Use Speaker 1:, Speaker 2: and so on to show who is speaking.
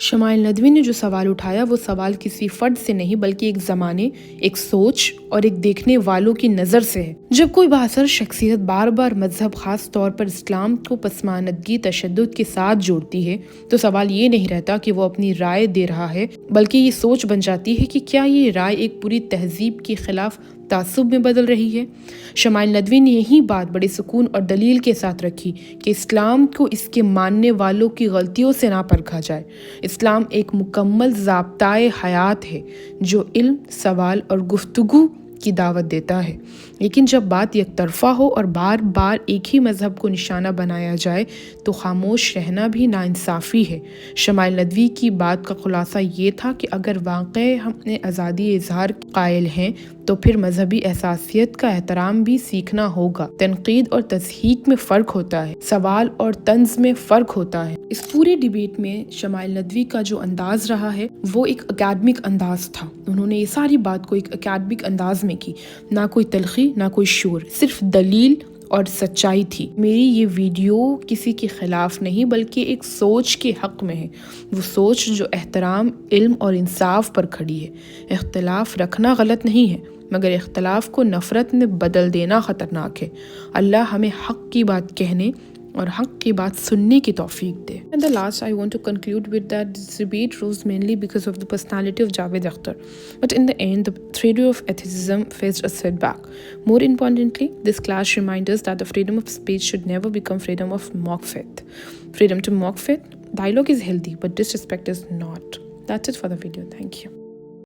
Speaker 1: شمائل ندوی نے جو سوال اٹھایا وہ سوال کسی فرد سے نہیں بلکہ ایک زمانے، ایک سوچ اور ایک دیکھنے والوں کی نظر سے ہے۔ جب کوئی بااثر شخصیت بار بار مذہب، خاص طور پر اسلام کو پسماندگی، تشدد کے ساتھ جوڑتی ہے تو سوال یہ نہیں رہتا کہ وہ اپنی رائے دے رہا ہے، بلکہ یہ سوچ بن جاتی ہے کہ کیا یہ رائے ایک پوری تہذیب کے خلاف تعصب میں بدل رہی ہے۔ شمائل ندوی نے یہی بات بڑے سکون اور دلیل کے ساتھ رکھی کہ اسلام کو اس کے ماننے والوں کی غلطیوں سے نہ پرکھا جائے۔ اسلام ایک مکمل ضابطۂ حیات ہے جو علم، سوال اور گفتگو کی دعوت دیتا ہے، لیکن جب بات یک طرفہ ہو اور بار بار ایک ہی مذہب کو نشانہ بنایا جائے تو خاموش رہنا بھی ناانصافی ہے۔ شمائل ندوی کی بات کا خلاصہ یہ تھا کہ اگر واقعی ہم نے آزادی اظہار قائل ہیں تو پھر مذہبی احساسیت کا احترام بھی سیکھنا ہوگا۔ تنقید اور تصحیح میں فرق ہوتا ہے، سوال اور طنز میں فرق ہوتا ہے۔ اس پورے ڈیبیٹ میں شمائل ندوی کا جو انداز رہا ہے وہ ایک اکیڈمک انداز تھا۔ انہوں نے یہ ساری بات کو ایک اکیڈمک انداز میں کی، نہ کوئی تلخی، نہ کوئی شور، صرف دلیل اور سچائی تھی۔ میری یہ ویڈیو کسی کے خلاف نہیں بلکہ ایک سوچ کے حق میں ہے، وہ سوچ جو احترام، علم اور انصاف پر کھڑی ہے۔ اختلاف رکھنا غلط نہیں ہے، مگر اختلاف کو نفرت میں بدل دینا خطرناک ہے۔ اللہ ہمیں حق کی بات کہنے اور حق کی بات سننے کی توفیق دے۔ And the last I want to conclude with that this debate rose mainly because of the personality of Javed Akhtar. But in the end, the theory of atheism faced a setback. More importantly, this clash reminds us that the freedom of speech should never become freedom of mock faith. Freedom to mock faith, dialogue is healthy, but disrespect is not. That's it for the video. Thank you.